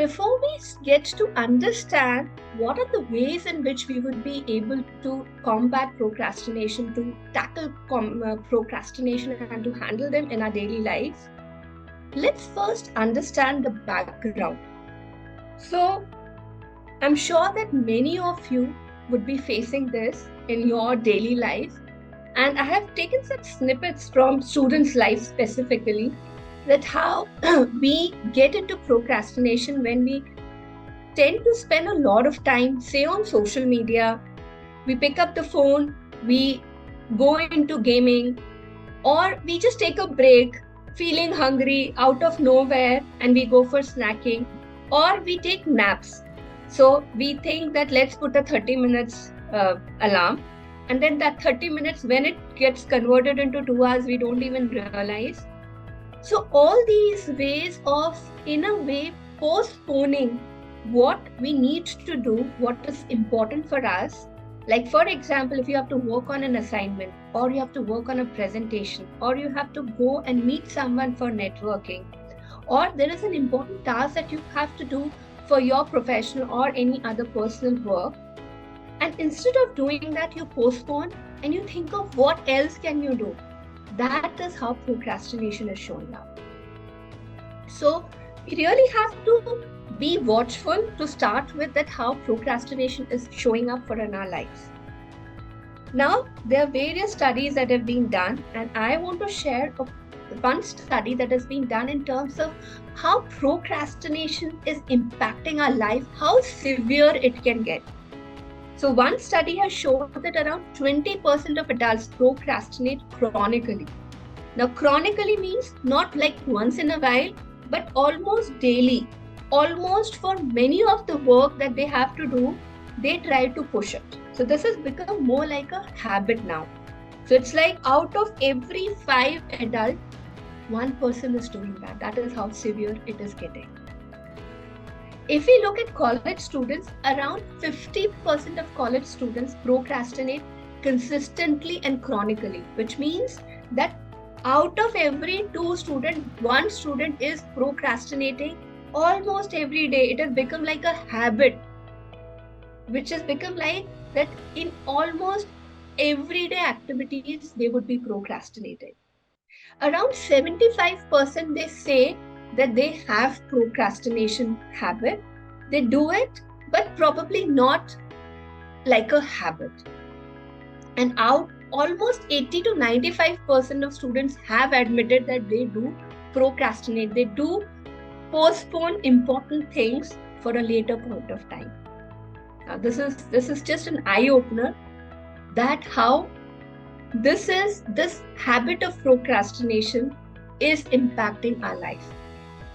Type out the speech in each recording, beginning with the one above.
before we get to understand what are the ways in which we would be able to combat procrastination, to tackle procrastination and to handle them in our daily lives, let's first understand the background. So, I'm sure that many of you would be facing this in your daily life. And I have taken some snippets from students' life specifically, that how we get into procrastination when we tend to spend a lot of time, say, on social media. We pick up the phone, we go into gaming, or we just take a break, feeling hungry out of nowhere, and we go for snacking, or we take naps. So we think that let's put a 30 minutes alarm, and then that 30 minutes, when it gets converted into 2 hours, we don't even realize. So all these ways of, in a way, postponing what we need to do, what is important for us. Like, for example, if you have to work on an assignment, or you have to work on a presentation, or you have to go and meet someone for networking, or there is an important task that you have to do for your professional or any other personal work. And instead of doing that, you postpone and you think of what else can you do. That is how procrastination is showing up. So we really have to be watchful to start with, that how procrastination is showing up for in our lives. Now, there are various studies that have been done, and I want to share one study that has been done in terms of how procrastination is impacting our life, how severe it can get. So one study has shown that around 20% of adults procrastinate chronically. Now, chronically means not like once in a while, but almost daily. Almost for many of the work that they have to do, they try to push it. So this has become more like a habit now. So it's like out of every 5 adults, one person is doing that. That is how severe it is getting. If we look at college students, around 50% of college students procrastinate consistently and chronically, which means that out of every 2 students, 1 student is procrastinating almost every day. It has become like a habit, which has become like that in almost everyday activities, they would be procrastinating. Around 75% they say that they have procrastination habit. They do it, but probably not like a habit. And out almost 80 to 95% of students have admitted that they do procrastinate. They do postpone important things for a later point of time. Now, this is just an eye opener, that how this habit of procrastination is impacting our life.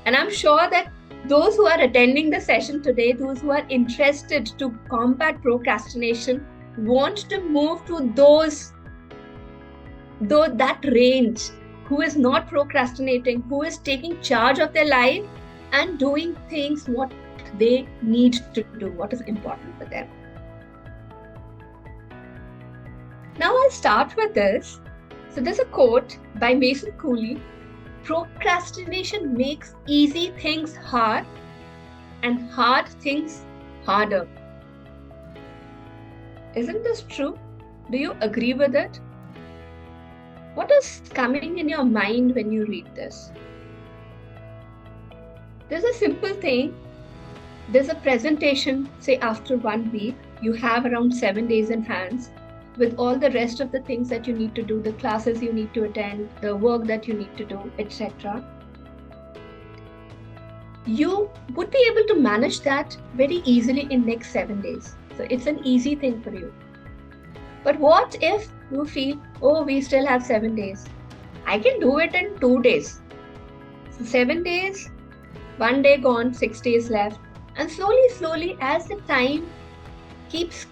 And I'm sure that those who are attending the session today, those who are interested to combat procrastination, want to move to that range, who is not procrastinating, who is taking charge of their life and doing things what they need to do, what is important for them. Now I'll start with this. So there's a quote by Mason Cooley: procrastination makes easy things hard and hard things harder. Isn't this true? Do you agree with it? What is coming in your mind when you read this? There's a simple thing. There's a presentation, say after 1 week, you have around 7 days in hands with all the rest of the things that you need to do, the classes you need to attend, the work that you need to do, etc. You would be able to manage that very easily in next 7 days. So it's an easy thing for you. But what if you feel, oh, we still have 7 days. I can do it in 2 days. So 7 days, 1 day gone, 6 days left. And slowly, as the time keeps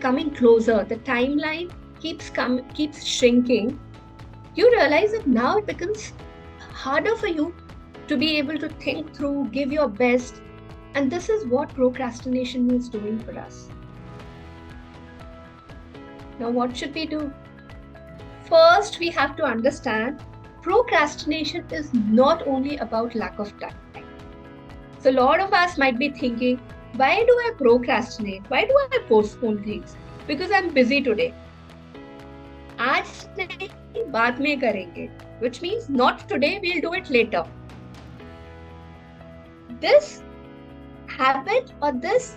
coming closer, the timeline keeps shrinking, you realize that now it becomes harder for you to be able to think through, give your best. And this is what procrastination is doing for us. Now, what should we do? First, we have to understand procrastination is not only about lack of time. So a lot of us might be thinking, why do I procrastinate? Why do I postpone things? Because I'm busy today. आज नहीं बाद में करेंगे, which means not today, we'll do it later. This habit or this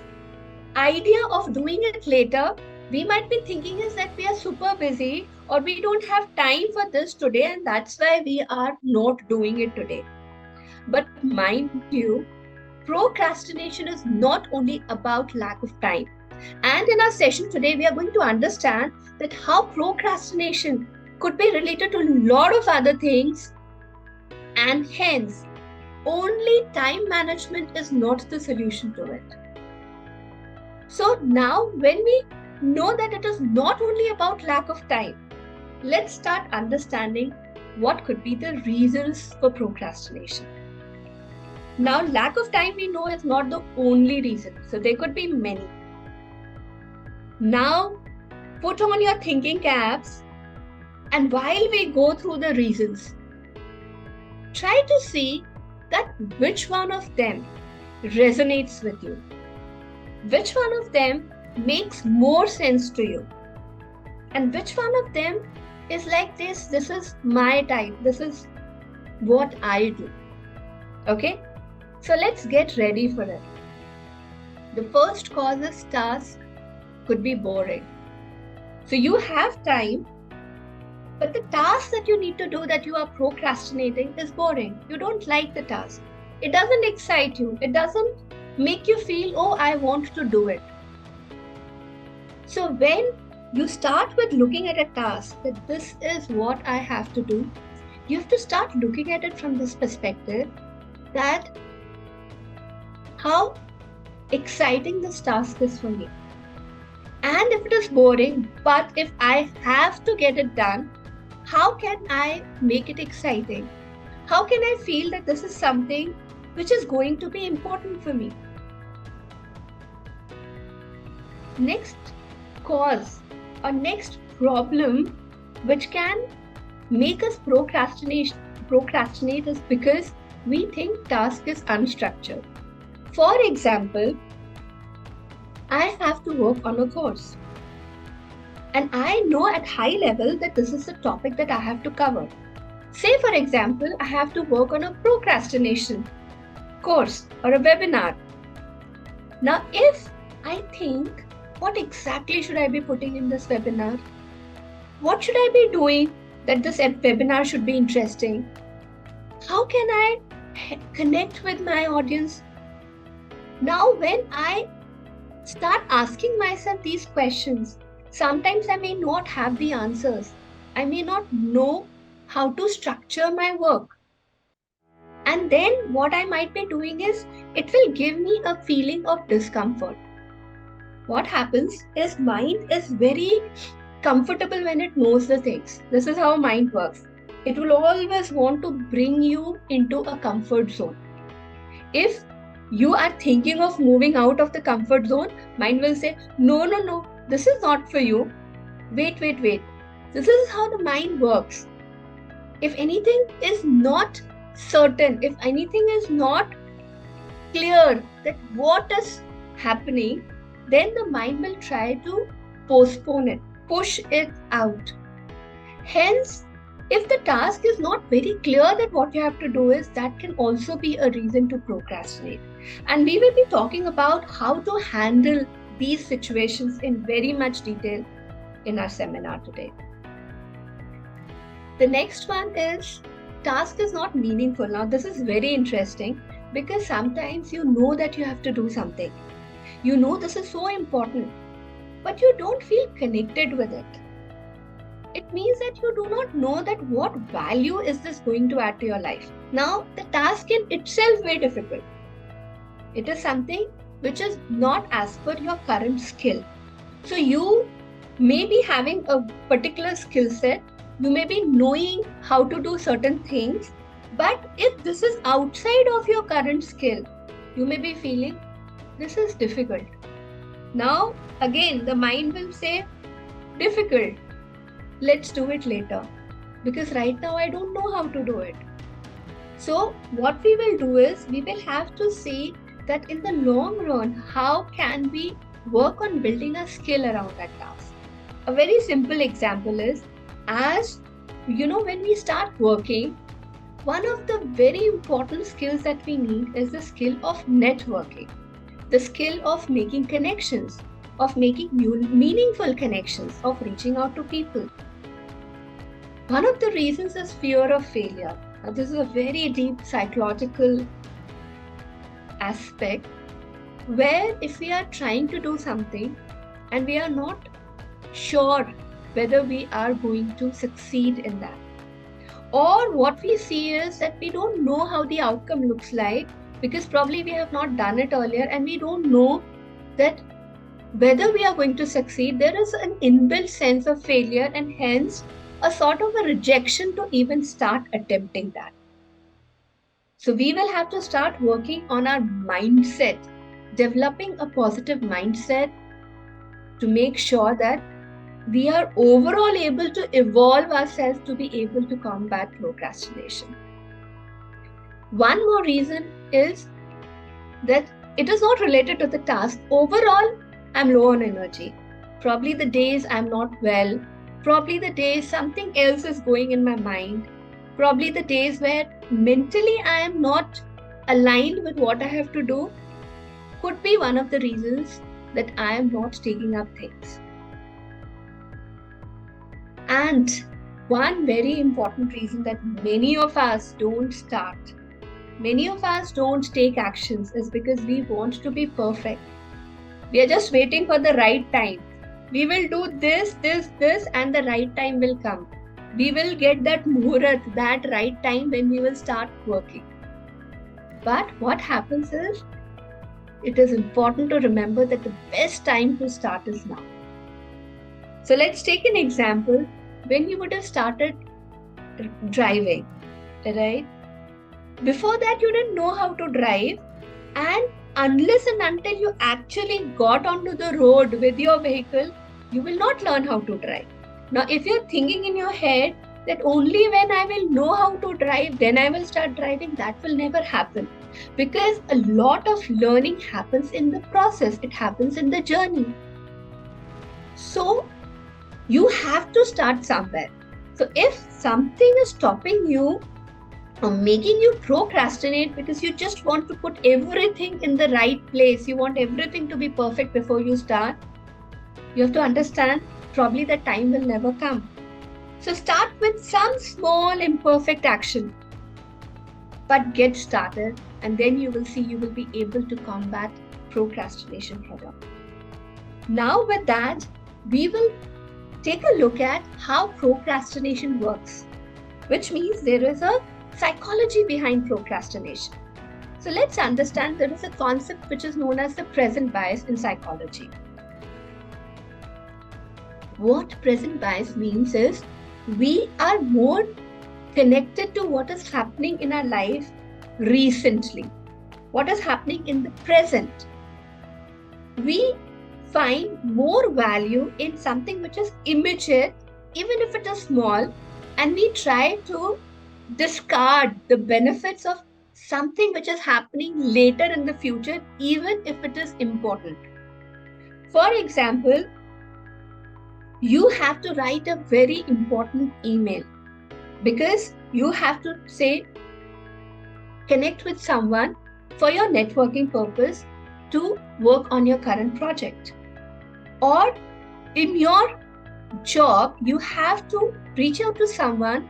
idea of doing it later, we might be thinking is that we are super busy or we don't have time for this today, and that's why we are not doing it today. But mind you, procrastination is not only about lack of time. And in our session today, we are going to understand that how procrastination could be related to a lot of other things, and hence, only time management is not the solution to it. So now, when we know that it is not only about lack of time, let's start understanding what could be the reasons for procrastination. Now, lack of time we know is not the only reason. So there could be many. Now, put on your thinking caps, and while we go through the reasons, try to see that which one of them resonates with you. Which one of them makes more sense to you? And which one of them is like this is my type, this is what I do. Okay? So let's get ready for it. The first cause is task could be boring. So you have time, but the task that you need to do that you are procrastinating is boring. You don't like the task. It doesn't excite you. It doesn't make you feel, oh, I want to do it. So when you start with looking at a task that this is what I have to do, you have to start looking at it from this perspective that how exciting this task is for me. And if it is boring, but if I have to get it done, how can I make it exciting? How can I feel that this is something which is going to be important for me? Next cause or next problem which can make us procrastinate is because we think task is unstructured. For example, I have to work on a course. And I know at high level that this is the topic that I have to cover. Say, for example, I have to work on a procrastination course or a webinar. Now, if I think, what exactly should I be putting in this webinar? What should I be doing that this webinar should be interesting? How can I connect with my audience? Now, when I start asking myself these questions, sometimes I may not have the answers. I may not know how to structure my work. And then what I might be doing is, it will give me a feeling of discomfort. What happens is mind is very comfortable when it knows the things. This is how mind works. It will always want to bring you into a comfort zone. If you are thinking of moving out of the comfort zone, mind will say, no, this is not for you. Wait. This is how the mind works. If anything is not certain, if anything is not clear that what is happening, then the mind will try to postpone it, push it out. Hence, if the task is not very clear that what you have to do is, that can also be a reason to procrastinate. And we will be talking about how to handle these situations in very much detail in our seminar today. The next one is task is not meaningful. Now, this is very interesting because sometimes you know that you have to do something. You know this is so important, but you don't feel connected with it. It means that you do not know that what value is this going to add to your life. Now, the task in itself very difficult. It is something which is not as per your current skill. So you may be having a particular skill set, you may be knowing how to do certain things, but if this is outside of your current skill, you may be feeling this is difficult. Now, again, the mind will say, difficult. Let's do it later. Because right now I don't know how to do it. So what we will do is, we will have to see that in the long run, how can we work on building a skill around that task? A very simple example is, as you know, when we start working, one of the very important skills that we need is the skill of networking, the skill of making connections, of making meaningful connections, of reaching out to people. One of the reasons is fear of failure. Now, this is a very deep psychological aspect where if we are trying to do something and we are not sure whether we are going to succeed in that, or what we see is that we don't know how the outcome looks like because probably we have not done it earlier and we don't know that whether we are going to succeed, there is an inbuilt sense of failure and hence a sort of a rejection to even start attempting that. So we will have to start working on our mindset, developing a positive mindset to make sure that we are overall able to evolve ourselves to be able to combat procrastination. One more reason is that it is not related to the task. Overall, I'm low on energy. Probably the days I'm not well. Probably the days something else is going in my mind. Probably the days where mentally I am not aligned with what I have to do could be one of the reasons that I am not taking up things. And one very important reason that many of us don't start, many of us don't take actions is because we want to be perfect. We are just waiting for the right time. We will do this, and the right time will come. We will get that muhurat, that right time when we will start working. But what happens is, it is important to remember that the best time to start is now. So let's take an example. When you would have started driving, right? Before that, you didn't know how to drive, and unless and until you actually got onto the road with your vehicle, you will not learn how to drive. Now, if you're thinking in your head that only when I will know how to drive, then I will start driving, that will never happen. Because a lot of learning happens in the process, it happens in the journey. So, you have to start somewhere. So, if something is stopping you or making you procrastinate because you just want to put everything in the right place, you want everything to be perfect before you start, you have to understand probably the time will never come. So start with some small imperfect action, but get started, and then you will see you will be able to combat procrastination head on. Now with that, we will take a look at how procrastination works, which means there is a psychology behind procrastination. So let's understand there is a concept which is known as the present bias in psychology. What present bias means is we are more connected to what is happening in our life recently, what is happening in the present. We find more value in something which is immediate, even if it is small, and we try to discard the benefits of something which is happening later in the future, even if it is important. For example, you have to write a very important email because you have to say, connect with someone for your networking purpose to work on your current project. Or in your job, you have to reach out to someone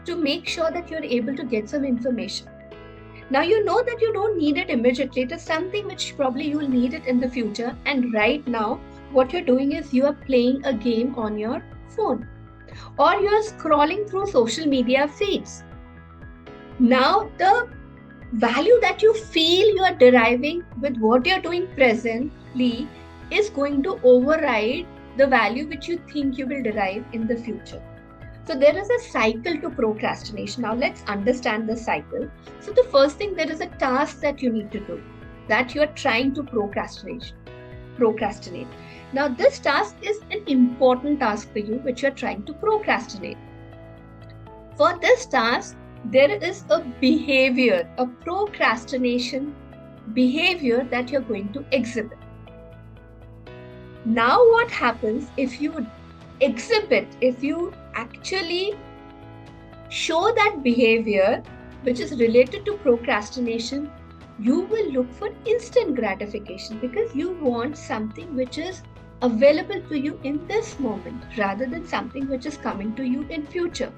to make sure that you're able to get some information. Now you know that you don't need it immediately. It is something which probably you will need it in the future. And right now, what you're doing is you are playing a game on your phone or you're scrolling through social media feeds. Now the value that you feel you are deriving with what you're doing presently is going to override the value which you think you will derive in the future. So there is a cycle to procrastination. Now let's understand the cycle. So the first thing, there is a task that you need to do that you are trying to procrastinate. Now this task is an important task for you which you are trying to procrastinate. For this task, there is a behavior, a procrastination behavior that you're going to exhibit. Now, what happens if you actually show that behavior which is related to procrastination, you will look for instant gratification because you want something which is available to you in this moment rather than something which is coming to you in future.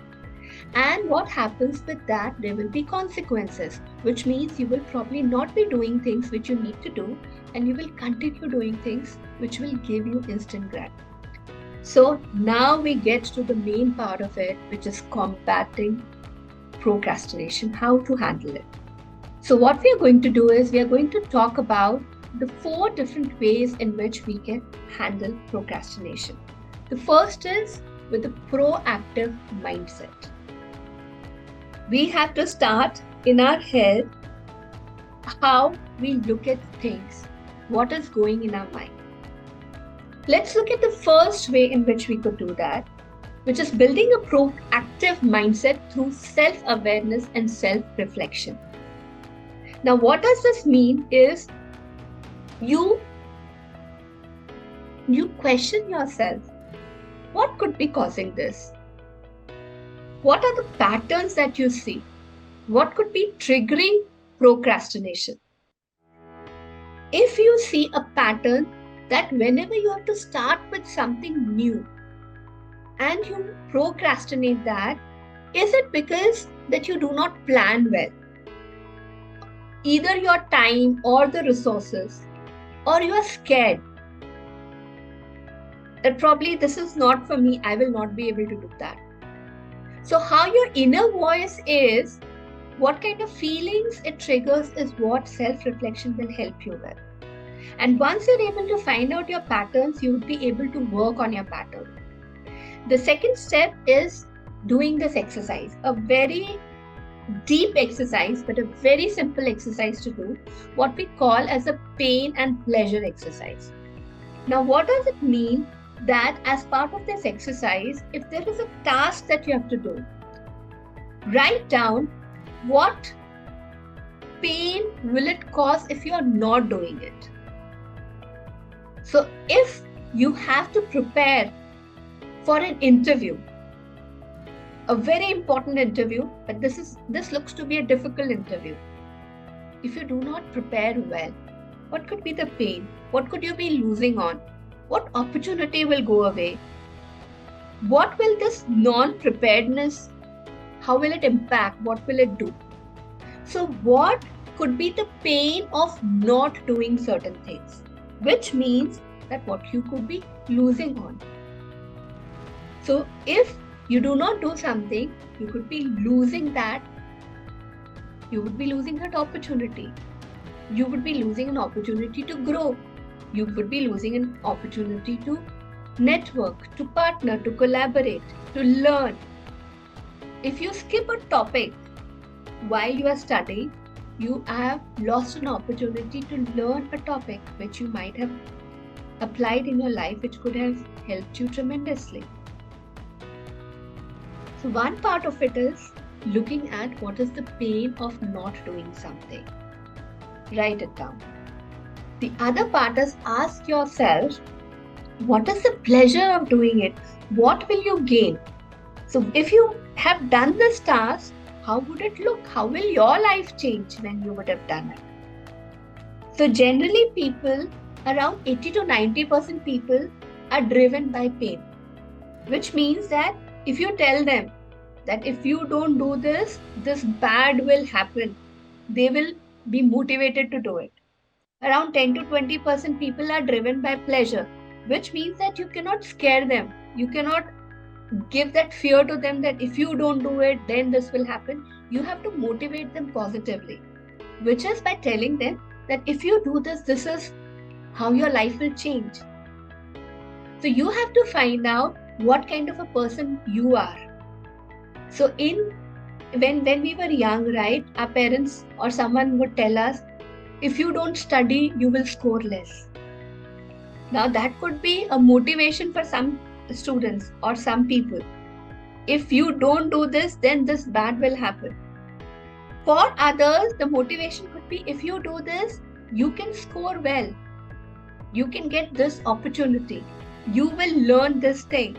And what happens with that, there will be consequences, which means you will probably not be doing things which you need to do, and you will continue doing things which will give you instant gratification. So now we get to the main part of it, which is combating procrastination, how to handle it. So what we are going to do is we are going to talk about the 4 different ways in which we can handle procrastination. The first is with a proactive mindset. We have to start in our head how we look at things, what is going in our mind. Let's look at the first way in which we could do that, which is building a proactive mindset through self-awareness and self-reflection. Now, what does this mean is you question yourself, what could be causing this? What are the patterns that you see? What could be triggering procrastination? If you see a pattern that whenever you have to start with something new and you procrastinate that, is it because that you do not plan well? Either your time or the resources, or you are scared that probably this is not for me, I will not be able to do that. So how your inner voice is, what kind of feelings it triggers is what self-reflection will help you with. And once you're able to find out your patterns, you would be able to work on your pattern. The second step is doing this exercise, a very deep exercise, but a very simple exercise to do, what we call as a pain and pleasure exercise. Now, what does it mean? That as part of this exercise, if there is a task that you have to do, write down what pain will it cause if you are not doing it. So if you have to prepare for an interview, a very important interview, but this looks to be a difficult interview. If you do not prepare well, what could be the pain? What could you be losing on? What opportunity will go away? What will this non-preparedness, how will it impact? What will it do? So what could be the pain of not doing certain things? Which means that what you could be losing on. So if you do not do something, you could be losing that. You would be losing that opportunity. You would be losing an opportunity to grow. You would be losing an opportunity to network, to partner, to collaborate, to learn. If you skip a topic while you are studying, you have lost an opportunity to learn a topic which you might have applied in your life, which could have helped you tremendously. So one part of it is looking at what is the pain of not doing something. Write it down. The other part is ask yourself, what is the pleasure of doing it? What will you gain? So if you have done this task, how would it look? How will your life change when you would have done it? So generally people, around 80 to 90% people are driven by pain, which means that if you tell them that if you don't do this, this bad will happen, they will be motivated to do it. Around 10 to 20% people are driven by pleasure, which means that you cannot scare them. You cannot give that fear to them that if you don't do it, then this will happen. You have to motivate them positively, which is by telling them that if you do this, this is how your life will change. So you have to find out what kind of a person you are. So when we were young, right, our parents or someone would tell us, if you don't study, you will score less. Now that could be a motivation for some students or some people. If you don't do this, then this bad will happen. For others, the motivation could be, if you do this, You can score well. You can get this opportunity. You will learn this thing.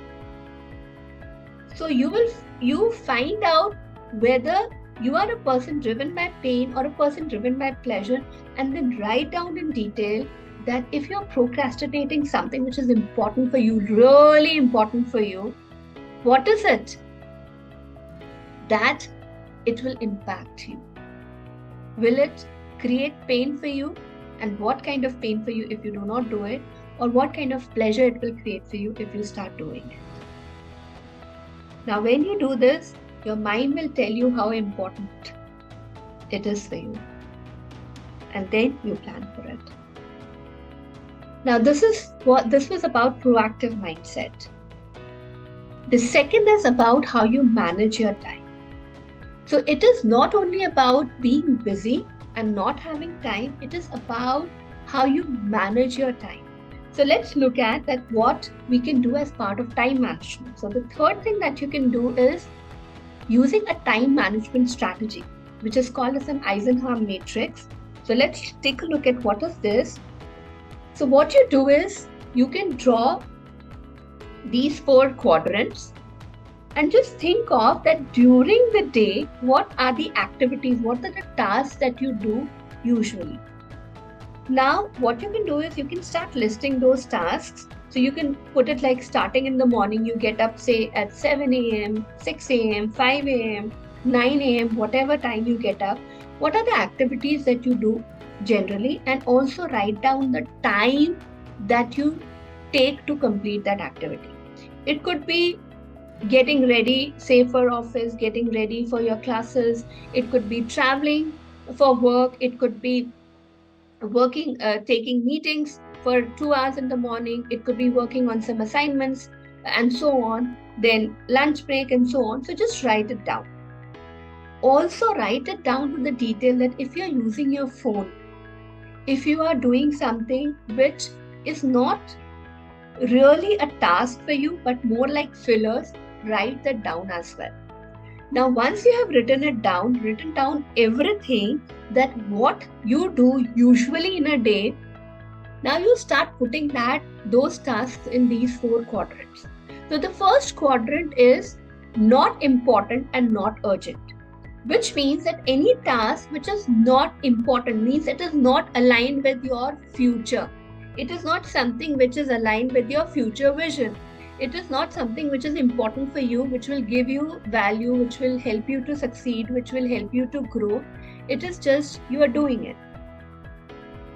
So you find out whether you are a person driven by pain or a person driven by pleasure, and then write down in detail that if you're procrastinating something which is important for you, really important for you, what is it that it will impact you? Will it create pain for you? And what kind of pain for you if you do not do it? Or what kind of pleasure it will create for you if you start doing it? Now, when you do this, your mind will tell you how important it is for you. And then you plan for it. Now, this was about proactive mindset. The second is about how you manage your time. So it is not only about being busy and not having time, it is about how you manage your time. So let's look at that what we can do as part of time management. So the third thing that you can do is using a time management strategy, which is called as an Eisenhower matrix. So let's take a look at what is this. So what you do is you can draw these 4 quadrants and just think of that during the day, what are the activities, what are the tasks that you do usually. Now, what you can do is you can start listing those tasks. So you can put it like starting in the morning, you get up, say at 7 a.m., 6 a.m., 5 a.m., 9 a.m., whatever time you get up. What are the activities that you do generally? And also write down the time that you take to complete that activity. It could be getting ready, say for office, getting ready for your classes. It could be traveling for work. It could be working, taking meetings for 2 hours in the morning. It could be working on some assignments and so on. Then lunch break and so on. So just write it down. Also write it down to the detail that if you're using your phone, if you are doing something which is not really a task for you, but more like fillers, write that down as well. Now, once you have written down everything that what you do usually in a day, now you start putting those tasks in these 4 quadrants. So the first quadrant is not important and not urgent, which means that any task which is not important means it is not aligned with your future. It is not something which is aligned with your future vision. It is not something which is important for you, which will give you value, which will help you to succeed, which will help you to grow. It is just you are doing it.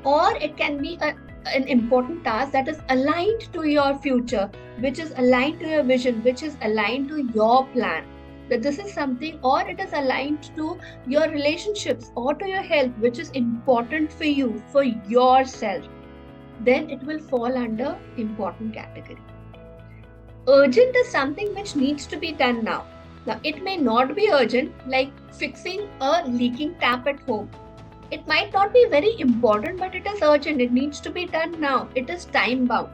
Or it can be an important task that is aligned to your future, which is aligned to your vision, which is aligned to your plan. That this is something, or it is aligned to your relationships or to your health, which is important for you, for yourself. Then it will fall under important category. Urgent is something which needs to be done now. Now, it may not be urgent, like fixing a leaking tap at home. It might not be very important, but it is urgent. It needs to be done now. It is time bound.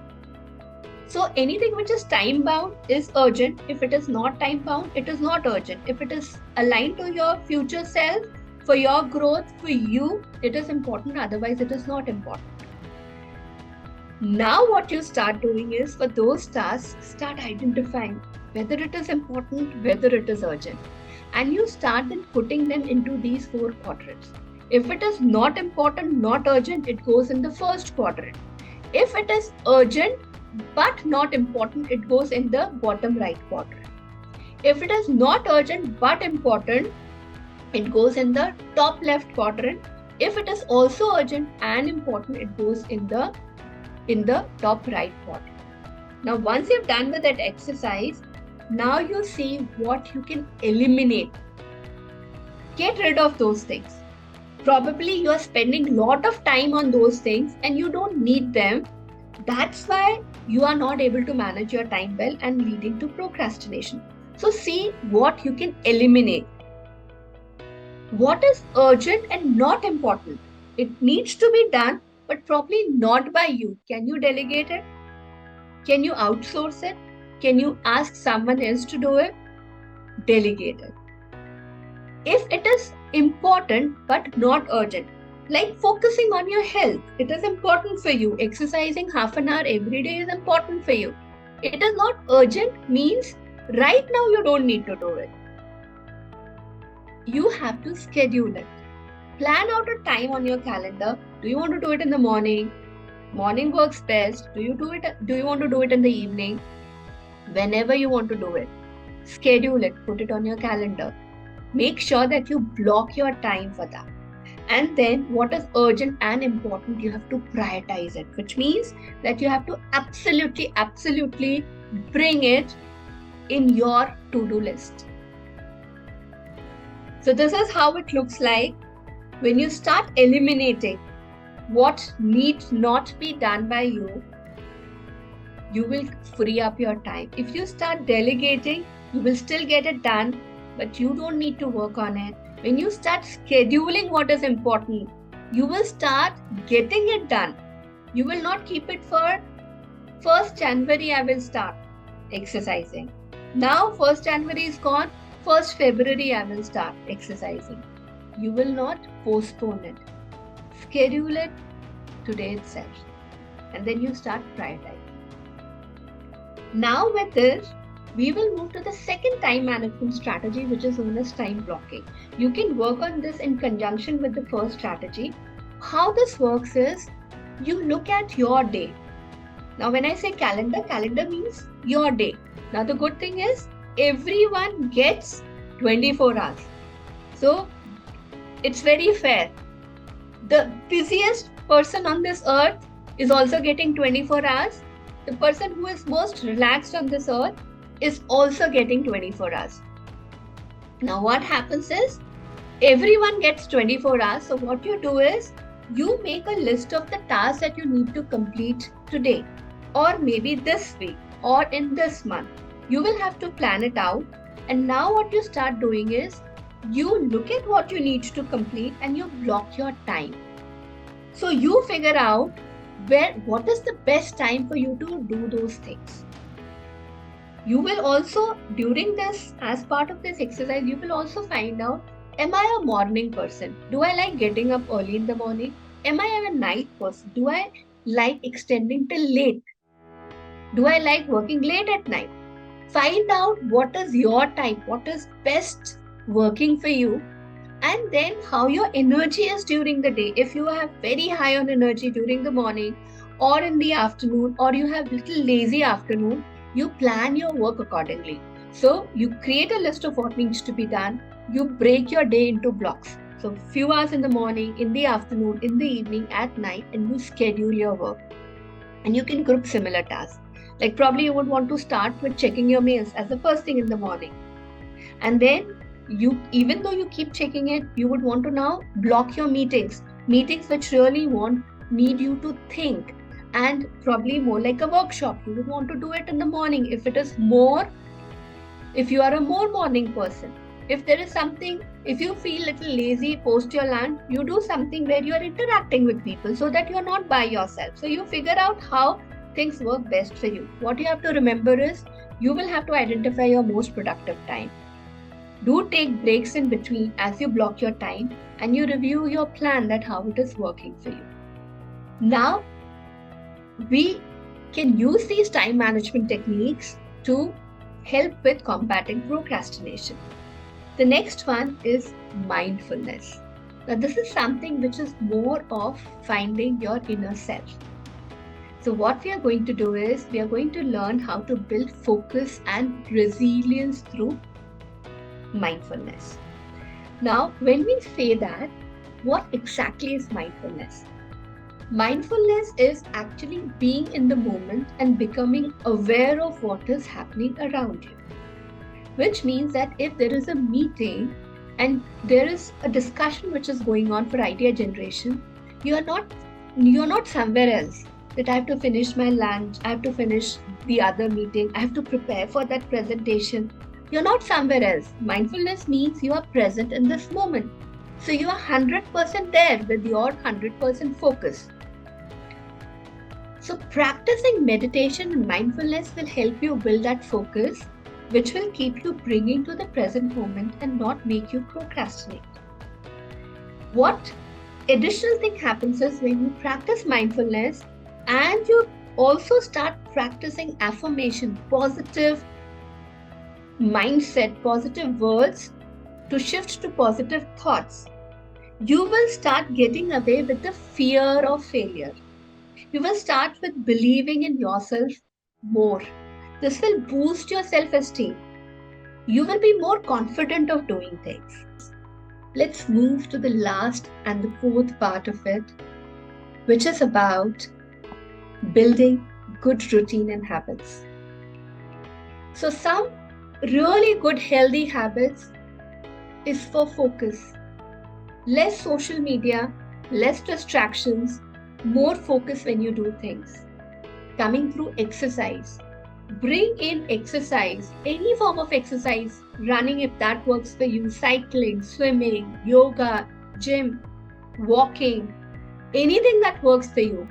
So anything which is time bound is urgent. If it is not time bound, it is not urgent. If it is aligned to your future self, for your growth, for you, it is important. Otherwise, it is not important. Now what you start doing is, for those tasks, start identifying whether it is important, whether it is urgent. And you start then putting them into these 4 quadrants. If it is not important, not urgent, it goes in the first quadrant. If it is urgent but not important, it goes in the bottom right quadrant. If it is not urgent but important, it goes in the top left quadrant. If it is also urgent and important, it goes in the top right quadrant. Now, once you've done with that exercise, now you see what you can eliminate. Get rid of those things. Probably you are spending a lot of time on those things and you don't need them. That's why you are not able to manage your time well and leading to procrastination. So see what you can eliminate. What is urgent and not important? It needs to be done, but probably not by you. Can you delegate it? Can you outsource it? Can you ask someone else to do it? Delegate it. If it is important but not urgent, Like focusing on your health. It is important for you. Exercising half an hour every day is important for you. It is not urgent, means right now you don't need to do it. You have to schedule it. Plan out a time on your calendar. Do you want to do it in the morning? Morning works best. Do you want to do it in the evening? Whenever you want to do it. Schedule it, put it on your calendar. Make sure that you block your time for that. And then what is urgent and important, you have to prioritize it, which means that you have to absolutely bring it in your to-do list. So this is how it looks like when you start eliminating what needs not be done by you. You will free up your time. If you start delegating, you will still get it done, but you don't need to work on it. When you start scheduling what is important, you will start getting it done. You will not keep it for 1st January, I will start exercising. Now 1st January is gone, 1st February, I will start exercising. You will not postpone it. Schedule it today itself. And then you start prioritizing. Now with this, we will move to the second time management strategy, which is known as time blocking. You can work on this in conjunction with the first strategy. How this works is, you look at your day. Now when I say calendar means your day. Now the good thing is, everyone gets 24 hours. So it's very fair. The busiest person on this earth is also getting 24 hours. The person who is most relaxed on this earth is also getting 24 hours. Now what happens is, everyone gets 24 hours. So what you do is, you make a list of the tasks that you need to complete today, or maybe this week, or in this month. You will have to plan it out. And now what you start doing is, you look at what you need to complete and you block your time. So you figure out what is the best time for you to do those things. You will also, during this, as part of this exercise, you will also find out, am I a morning person? Do I like getting up early in the morning? Am I a night person? Do I like extending till late? Do I like working late at night? Find out what is your type, what is best working for you, and then how your energy is during the day. If you have very high on energy during the morning or in the afternoon, or you have little lazy afternoon, you plan your work accordingly. So you create a list of what needs to be done. You break your day into blocks. So few hours in the morning, in the afternoon, in the evening, at night, and you schedule your work. And you can group similar tasks. Like probably you would want to start with checking your mails as the first thing in the morning. And then you, even though you keep checking it, you would want to now block your meetings which really need you to think, and probably more like a workshop. You would want to do it in the morning if you are a more morning person. If there is something, if you feel little lazy post your lunch, you do something where you are interacting with people so that you are not by yourself. So you figure out how things work best for you. What you have to remember is, you will have to identify your most productive time. Do take breaks in between as you block your time, and you review your plan, that how it is working for you. Now, we can use these time management techniques to help with combating procrastination. The next one is mindfulness. Now, this is something which is more of finding your inner self. So what we are going to do is, we are going to learn how to build focus and resilience through mindfulness. Now, when we say that, what exactly is mindfulness? Mindfulness is actually being in the moment and becoming aware of what is happening around you. Which means that if there is a meeting and there is a discussion which is going on for idea generation, you're not somewhere else. That I have to finish my lunch, I have to finish the other meeting, I have to prepare for that presentation. You're not somewhere else. Mindfulness means you are present in this moment. So you are 100% there with your 100% focus. So practicing meditation and mindfulness will help you build that focus, which will keep you bringing to the present moment and not make you procrastinate. What Additional thing happens is when you practice mindfulness and you also start practicing affirmation, positive mindset, positive words to shift to positive thoughts, you will start getting away with the fear of failure. You will start with believing in yourself more. This will boost your self esteem. You will be more confident of doing things. Let's move to the last and the fourth part of it, which is about building good routine and habits. So, some really good healthy habits is for focus. Less social media, less distractions, more focus when you do things. Coming through exercise. Bring in exercise, any form of exercise, running if that works for you, cycling, swimming, yoga, gym, walking, anything that works for you.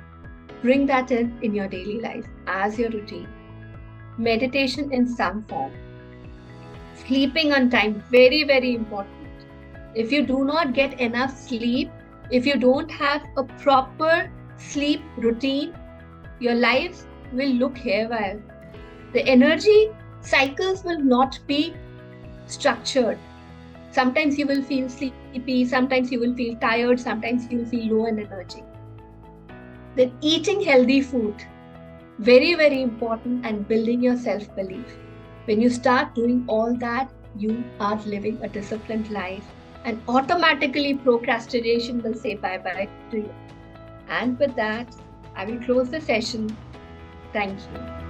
Bring that in your daily life as your routine. Meditation in some form. Sleeping on time, very, very important. If you do not get enough sleep, if you don't have a proper sleep routine, your life will look haywire. The energy cycles will not be structured. Sometimes you will feel sleepy, sometimes you will feel tired, sometimes you will feel low in energy. Then eating healthy food, very, very important, and building your self-belief. When you start doing all that, you are living a disciplined life, and automatically procrastination will say bye-bye to you. And with that, I will close the session. Thank you.